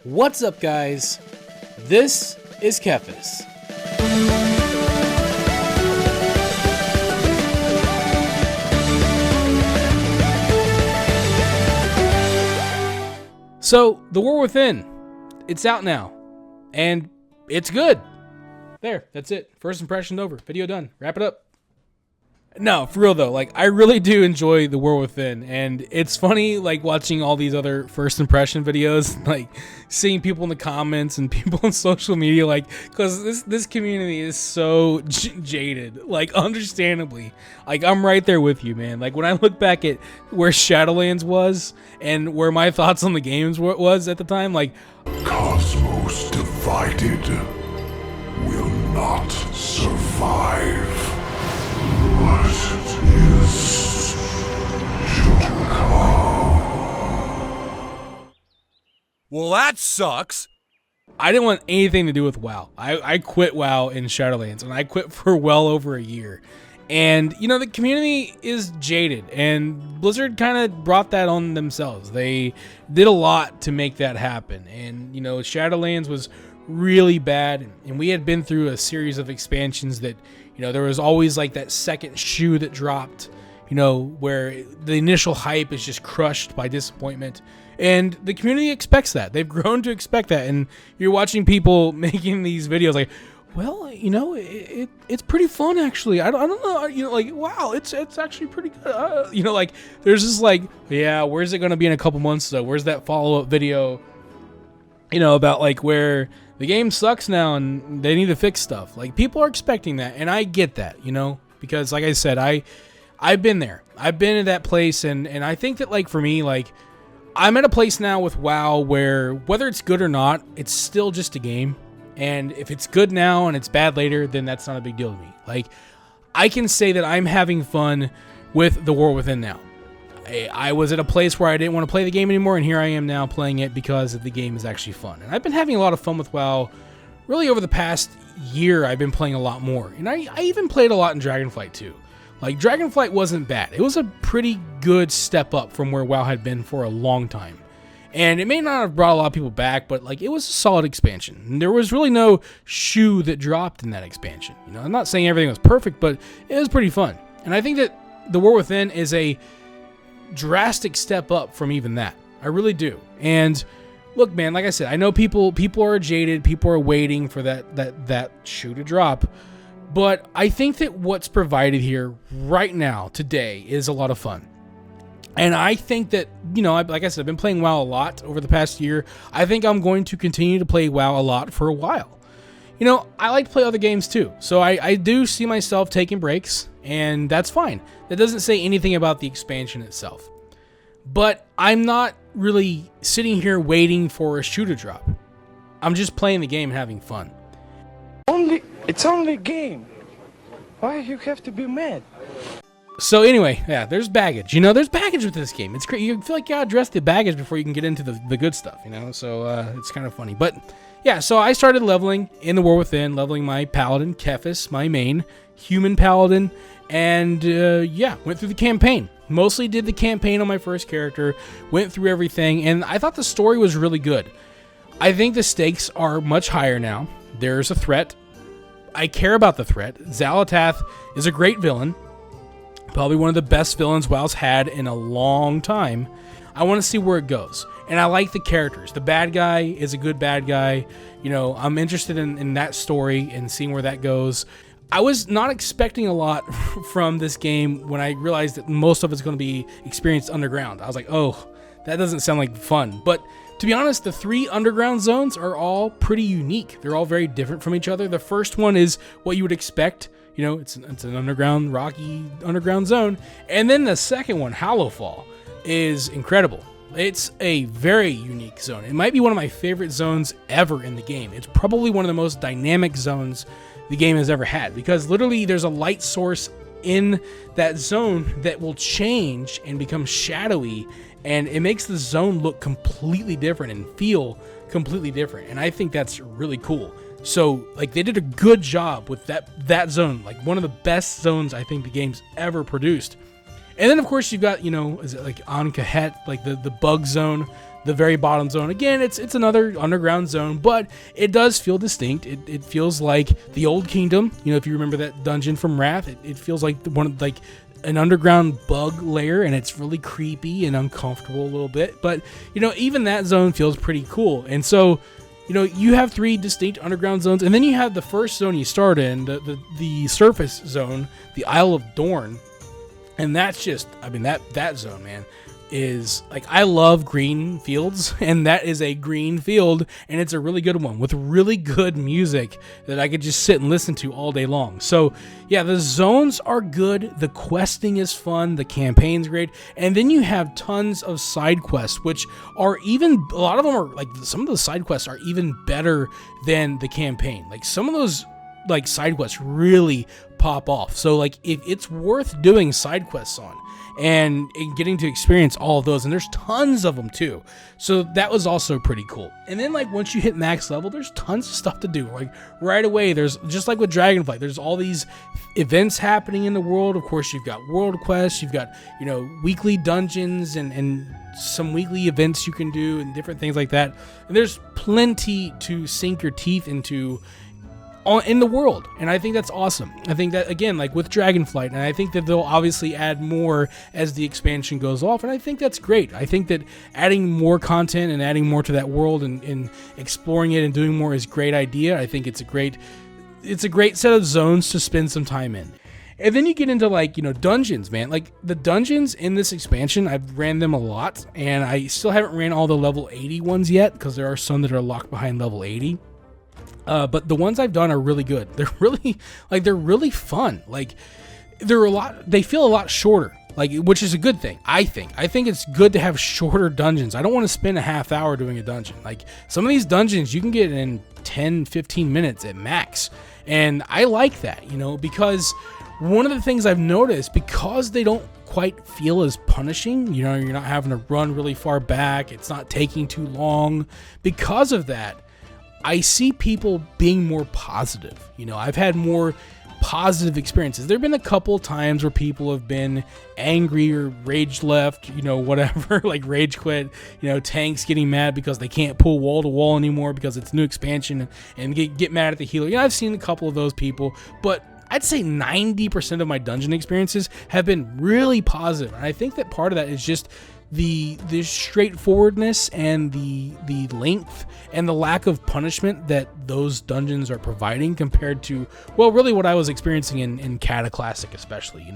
What's up, guys? This is TheKephas. So, The War Within, it's out now, and it's good. There, that's it. First impression over. Video done. Wrap it up. No, for real though, like, I really do enjoy The War Within, and it's funny, like, watching all these other first impression videos, like, seeing people in the comments and people on social media, like, because this community is so jaded, like, understandably. Like, I'm right there with you, man. Like, when I look back at where Shadowlands was, and where my thoughts on the games was at the time, like, Cosmos divided will not survive. What is to come? Well, that sucks. I didn't want anything to do with WoW. I quit WoW in Shadowlands, and I quit for well over a year. And, you know, the community is jaded, and Blizzard kind of brought that on themselves. They did a lot to make that happen. And, you know, Shadowlands was really bad, and we had been through a series of expansions that, you know, there was always like that second shoe that dropped, you know, where the initial hype is just crushed by disappointment. And the community expects that. They've grown to expect that. And you're watching people making these videos like, well, you know, it's pretty fun, actually. I don't know, you know, like, wow, it's actually pretty good. You know, like, there's this like, yeah, where's it going to be in a couple months, though? Where's that follow-up video, you know, about like where the game sucks now and they need to fix stuff. Like, people are expecting that, and I get that, you know, because like I said, I've been there. I've been in that place, and I think that, like, for me, like, I'm at a place now with WoW where whether it's good or not, it's still just a game. And if it's good now and it's bad later, then that's not a big deal to me. Like, I can say that I'm having fun with The War Within now. I was at a place where I didn't want to play the game anymore, and here I am now playing it because the game is actually fun. And I've been having a lot of fun with WoW. Really, over the past year, I've been playing a lot more. And I even played a lot in Dragonflight too. Like, Dragonflight wasn't bad. It was a pretty good step up from where WoW had been for a long time. And it may not have brought a lot of people back, but, like, it was a solid expansion. And there was really no shoe that dropped in that expansion. You know, I'm not saying everything was perfect, but it was pretty fun. And I think that The War Within is a drastic step up from even that. I really do. And look, man, like I said, I know people are jaded, people are waiting for that shoe to drop, but I think that what's provided here right now today is a lot of fun. And I think that, you know, like I said, I've been playing WoW a lot over the past year. I think I'm going to continue to play WoW a lot for a while. You know, I like to play other games too, so I do see myself taking breaks, and that's fine. That doesn't say anything about the expansion itself. But I'm not really sitting here waiting for a shoe to drop. I'm just playing the game and having fun. It's only a game. Why you have to be mad? So anyway, yeah, there's baggage. You know, there's baggage with this game. It's crazy. You feel like you gotta address the baggage before you can get into the good stuff, you know? So it's kind of funny. But yeah, so I started leveling in The War Within, leveling my paladin, TheKephas, my main human paladin, and yeah, went through the campaign. Mostly did the campaign on my first character, went through everything, and I thought the story was really good. I think the stakes are much higher now. There's a threat. I care about the threat. Xal'atath is a great villain. Probably one of the best villains WoW's had in a long time. I want to see where it goes. And I like the characters. The bad guy is a good bad guy. You know, I'm interested in that story and seeing where that goes. I was not expecting a lot from this game when I realized that most of it's going to be experienced underground. I was like, oh, that doesn't sound like fun. But to be honest, the 3 underground zones are all pretty unique. They're all very different from each other. The first one is what you would expect. You know, it's an underground, rocky underground zone. And then the second one, Hallowfall, is incredible. It's a very unique zone. It might be one of my favorite zones ever in the game. It's probably one of the most dynamic zones the game has ever had, because literally there's a light source in that zone that will change and become shadowy, and it makes the zone look completely different and feel completely different. And I think that's really cool. So, like, they did a good job with that zone, like one of the best zones I think the game's ever produced. And then, of course, you've got, you know, is it like An-Kahet, like the bug zone The very bottom zone, again, it's another underground zone, but it does feel distinct. It feels like the Old Kingdom. If you remember that dungeon from Wrath, it feels like an underground bug lair, and it's really creepy and uncomfortable a little bit. But even that zone feels pretty cool. And so you have 3 distinct underground zones, and then you have the first zone you start in, the surface zone, the Isle of Dorn. And that's just, that zone, man, is like, I love green fields, and that is a green field, and it's a really good one with really good music that I could just sit and listen to all day long. So yeah, the zones are good, the questing is fun, the campaign's great, and then you have tons of side quests, which are even, a lot of them are like, some of the side quests are even better than the campaign. Like, some of those like side quests really pop off. So like, if it's worth doing side quests on and getting to experience all of those, and there's tons of them too. So that was also pretty cool. And then like, once you hit max level, there's tons of stuff to do. Like, right away, there's, just like with Dragonflight, there's all these events happening in the world. Of course, you've got world quests, you've got, weekly dungeons and some weekly events you can do and different things like that. And there's plenty to sink your teeth into in the world, and I think that's awesome. I think that, again, like with Dragonflight, and I think that they'll obviously add more as the expansion goes off, and I think that's great. I think that adding more content and adding more to that world and exploring it and doing more is a great idea. I think it's a great set of zones to spend some time in. And then you get into like, dungeons, man. Like, the dungeons in this expansion, I've ran them a lot, and I still haven't ran all the level 80 ones yet, because there are some that are locked behind level 80. But the ones I've done are really good. They're really fun. Like, they feel a lot shorter, like, which is a good thing. I think it's good to have shorter dungeons. I don't want to spend a half hour doing a dungeon. Like, some of these dungeons you can get in 10, 15 minutes at max. And I like that, because one of the things I've noticed, because they don't quite feel as punishing, you're not having to run really far back. It's not taking too long. Because of that, I see people being more positive. I've had more positive experiences. There have been a couple times where people have been angry or rage left, whatever, like rage quit, tanks getting mad because they can't pull wall to wall anymore because it's new expansion and get mad at the healer. I've seen a couple of those people, but I'd say 90% of my dungeon experiences have been really positive. And I think that part of that is just the straightforwardness and the length and the lack of punishment that those dungeons are providing compared to, well, really what I was experiencing in Cataclassic, especially,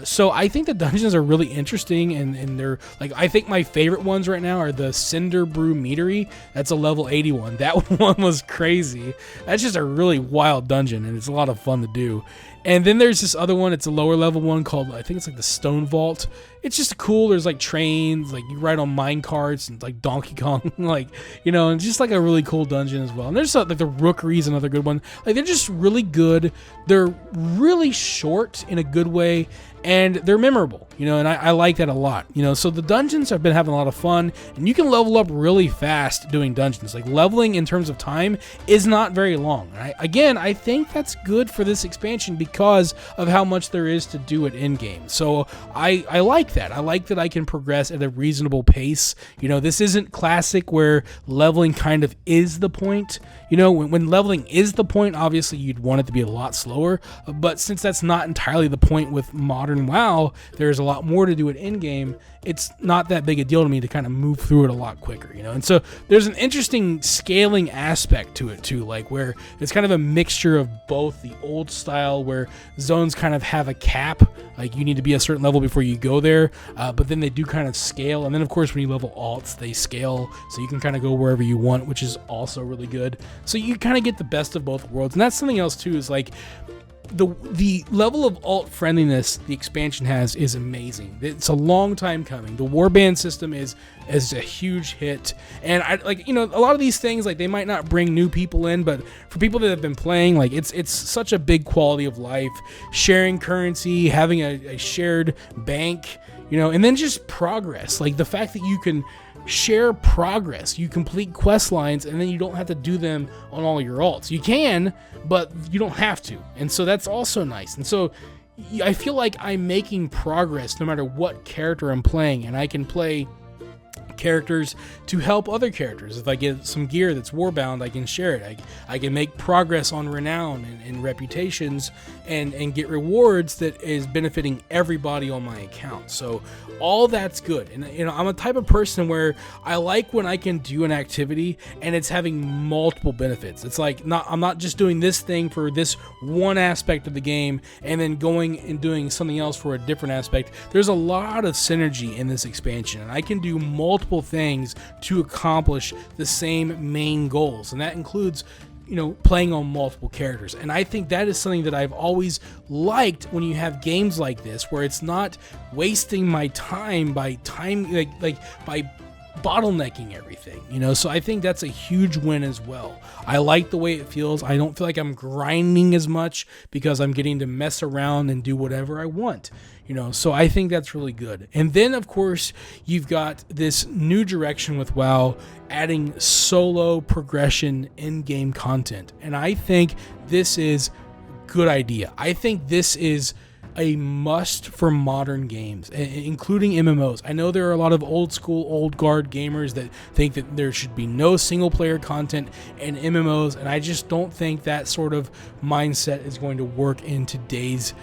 so I think the dungeons are really interesting, and they're like, I think my favorite ones right now are the Cinder Brew Meadery. That's a level 81. That one was crazy. That's just a really wild dungeon, and it's a lot of fun to do. And then there's this other one, it's a lower level one called, I think it's like the Stone Vault. It's just cool. There's like trains, like you ride on mine carts and like Donkey Kong, like, and just like a really cool dungeon as well. And there's like the Rookery is another good one. Like, they're just really good. They're really short in a good way, and they're memorable, and I like that a lot, so the dungeons have been having a lot of fun, and you can level up really fast doing dungeons. Like, leveling in terms of time is not very long. I think that's good for this expansion because of how much there is to do it in game. So I like that. I like that I can progress at a reasonable pace. This isn't Classic where leveling kind of is the point. When leveling is the point, obviously you'd want it to be a lot slower, but since that's not entirely the point with modern WoW, there's a lot more to do it in-game. It's not that big a deal to me to kind of move through it a lot quicker, and so there's an interesting scaling aspect to it too, like where it's kind of a mixture of both the old style where zones kind of have a cap, like you need to be a certain level before you go there, but then they do kind of scale, and then of course when you level alts, they scale, so you can kind of go wherever you want, which is also really good. So you kind of get the best of both worlds, and that's something else too, is like the level of alt friendliness the expansion has is amazing. It's a long time coming. The Warband system is a huge hit, and I like, a lot of these things, like, they might not bring new people in, but for people that have been playing, like, it's such a big quality of life, sharing currency, having a shared bank, and then just progress, like the fact that you can share progress, you complete quest lines, and then you don't have to do them on all your alts. You can, but you don't have to, and so that's also nice. And so I feel like I'm making progress no matter what character I'm playing, and I can play characters to help other characters. If I get some gear that's Warbound, I can share it. I can make progress on renown and reputations and get rewards that is benefiting everybody on my account. So all that's good. And I'm a type of person where I like when I can do an activity and it's having multiple benefits. It's like I'm not just doing this thing for this one aspect of the game and then going and doing something else for a different aspect. There's a lot of synergy in this expansion, and I can do multiple things to accomplish the same main goals, and that includes playing on multiple characters. And I think that is something that I've always liked when you have games like this, where it's not wasting my time by bottlenecking everything, so I think that's a huge win as well. I like the way it feels. I don't feel like I'm grinding as much because I'm getting to mess around and do whatever I want, so I think that's really good. And then of course you've got this new direction with WoW, adding solo progression in-game content, and I think this is a good idea. I think this is a must for modern games, including MMOs. I know there are a lot of old school, old guard gamers that think that there should be no single player content in MMOs, and I just don't think that sort of mindset is going to work in today's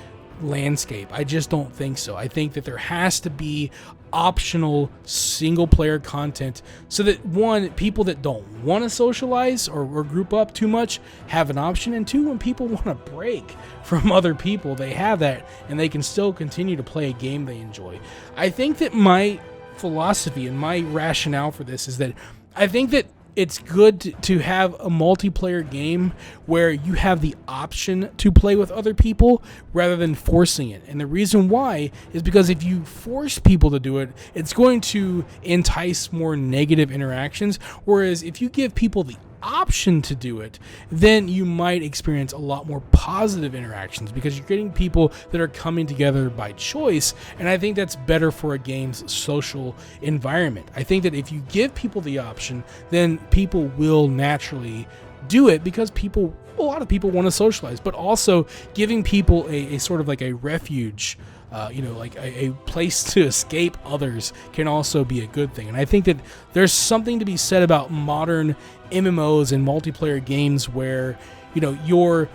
landscape. I just don't think so. I think that there has to be optional single player content so that, one, people that don't want to socialize or group up too much have an option, and two, when people want to break from other people, they have that and they can still continue to play a game they enjoy. I think that my philosophy and my rationale for this is that I think that it's good to have a multiplayer game where you have the option to play with other people rather than forcing it. And the reason why is because if you force people to do it, it's going to entice more negative interactions. Whereas if you give people the option to do it, then you might experience a lot more positive interactions because you're getting people that are coming together by choice, and I think that's better for a game's social environment. I think that if you give people the option, then people will naturally do it because a lot of people want to socialize, but also giving people a sort of like a refuge, like a place to escape others can also be a good thing. And I think that there's something to be said about modern MMOs and multiplayer games where, you're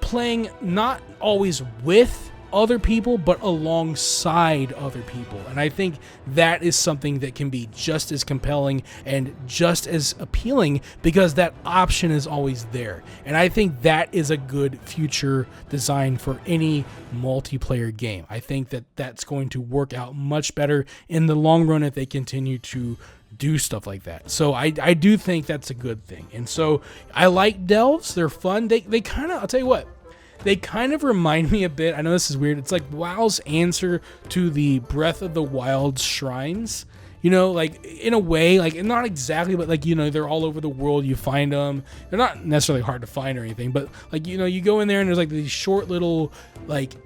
playing not always with other people, but alongside other people. And I think that is something that can be just as compelling and just as appealing because that option is always there. And I think that is a good future design for any multiplayer game. I think that that's going to work out much better in the long run if they continue to do stuff like that. So I do think that's a good thing. And so I like delves. They're fun. They kind of, I'll tell you what, they kind of remind me a bit, I know this is weird, it's like WoW's answer to the Breath of the Wild shrines. Like in a way, like not exactly, but like, they're all over the world. You find them. They're not necessarily hard to find or anything, but like, you go in there and there's like these short little like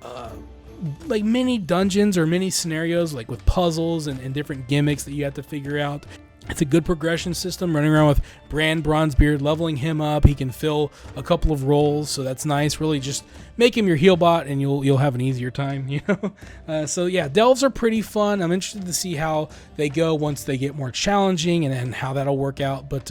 mini dungeons or mini scenarios, like with puzzles and different gimmicks that you have to figure out. It's a good progression system, running around with Brand Bronzebeard, leveling him up. He can fill a couple of roles, so that's nice. Really just make him your heal bot and you'll have an easier time, So yeah, delves are pretty fun. I'm interested to see how they go once they get more challenging and how that'll work out. But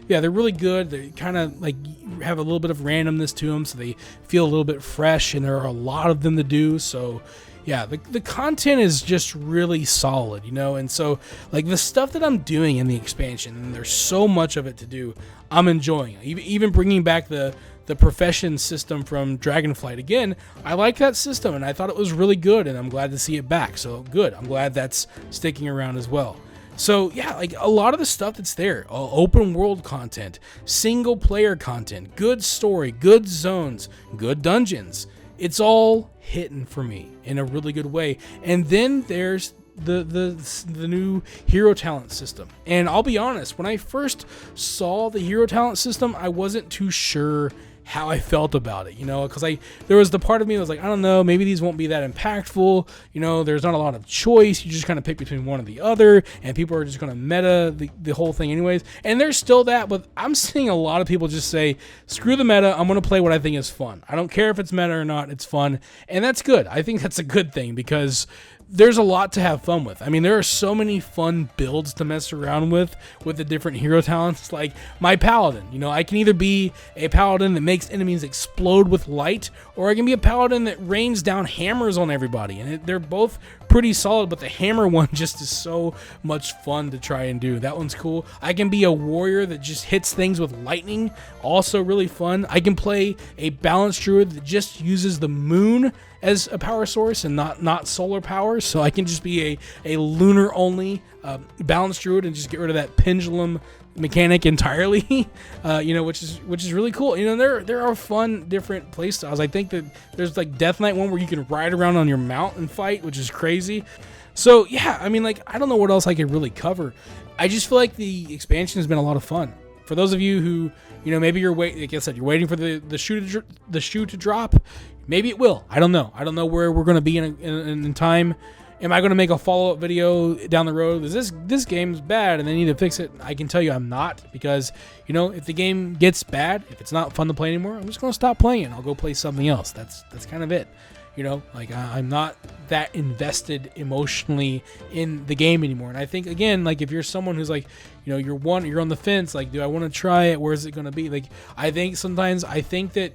yeah, they're really good. They kind of like have a little bit of randomness to them, so they feel a little bit fresh, and there are a lot of them to do, so yeah, the content is just really solid, and so like the stuff that I'm doing in the expansion, and there's so much of it to do, I'm enjoying it. Even bringing back the profession system from Dragonflight again, I like that system, and I thought it was really good, and I'm glad to see it back. So good, I'm glad that's sticking around as well. So yeah, like a lot of the stuff that's there, open world content, single player content, good story, good zones, good dungeons. It's all hitting for me in a really good way. And then there's the new hero talent system. And I'll be honest, when I first saw the hero talent system, I wasn't too sure how I felt about it, because there was the part of me that was like, I don't know, maybe these won't be that impactful, there's not a lot of choice, you just kind of pick between one or the other, and people are just going to meta the whole thing anyways, and there's still that, but I'm seeing a lot of people just say, screw the meta, I'm going to play what I think is fun. I don't care if it's meta or not, it's fun, and that's good. I think that's a good thing, because there's a lot to have fun with. I mean, there are so many fun builds to mess around with the different hero talents. Like my paladin, you know, I can either be a paladin that makes enemies explode with light, or I can be a paladin that rains down hammers on everybody. And they're both pretty solid, but the hammer one just is so much fun to try and do. That one's cool. I can be a warrior that just hits things with lightning, also really fun. I can play a balanced druid that just uses the moon as a power source and not solar power, so I can just be a lunar only balanced druid and just get rid of that pendulum mechanic entirely. You know, which is really cool. You know, there are fun different play styles. I think that there's like Death Knight one where you can ride around on your mount and fight, which is crazy. So yeah, I mean, like, I don't know what else I could really cover. I just feel like the expansion has been a lot of fun. For those of you who, you know, maybe you're waiting, like I said, you're waiting for the shoe to drop. Maybe it will. I don't know. I don't know where we're going to be in time. Am I going to make a follow-up video down the road? Is this game's bad and they need to fix it? I can tell you I'm not, because, you know, if the game gets bad, if it's not fun to play anymore, I'm just going to stop playing it. I'll go play something else. That's kind of it. You know, like I'm not that invested emotionally in the game anymore. And I think, again, like if you're someone who's like, you know, you're on the fence, like, do I want to try it? Where's it going to be? Like, I think that,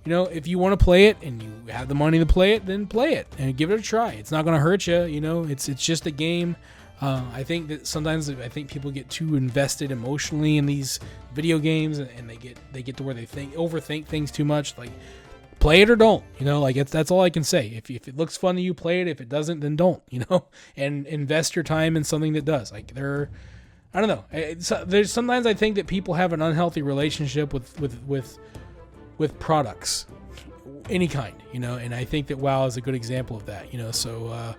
you know, if you want to play it and you have the money to play it, then play it and give it a try. It's not going to hurt you. You know, it's just a game. I think that sometimes people get too invested emotionally in these video games, and they get to where they overthink things too much. Like, play it or don't. You know, like that's all I can say. If it looks fun to you, play it. If it doesn't, then don't. You know, and invest your time in something that does. Like I don't know. There's sometimes I think that people have an unhealthy relationship with products, any kind, you know, and I think that WoW is a good example of that, you know. So,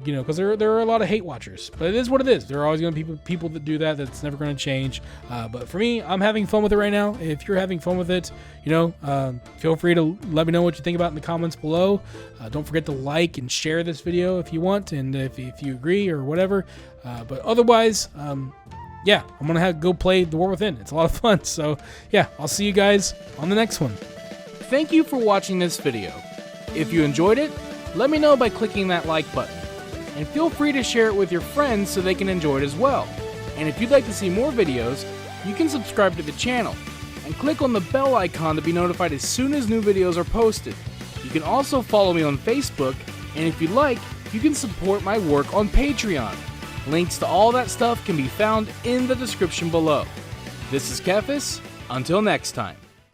you know, because there are a lot of hate watchers, but it is what it is. There are always going to be people that do that. That's never going to change. But for me, I'm having fun with it right now. If you're having fun with it, you know, feel free to let me know what you think about it in the comments below. Don't forget to like and share this video if you want, and if you agree or whatever. But otherwise, yeah, I'm going to go play The War Within. It's a lot of fun. So, yeah, I'll see you guys on the next one. Thank you for watching this video. If you enjoyed it, let me know by clicking that like button. And feel free to share it with your friends so they can enjoy it as well. And if you'd like to see more videos, you can subscribe to the channel and click on the bell icon to be notified as soon as new videos are posted. You can also follow me on Facebook, and if you'd like, you can support my work on Patreon. Links to all that stuff can be found in the description below. This is TheKephas. Until next time.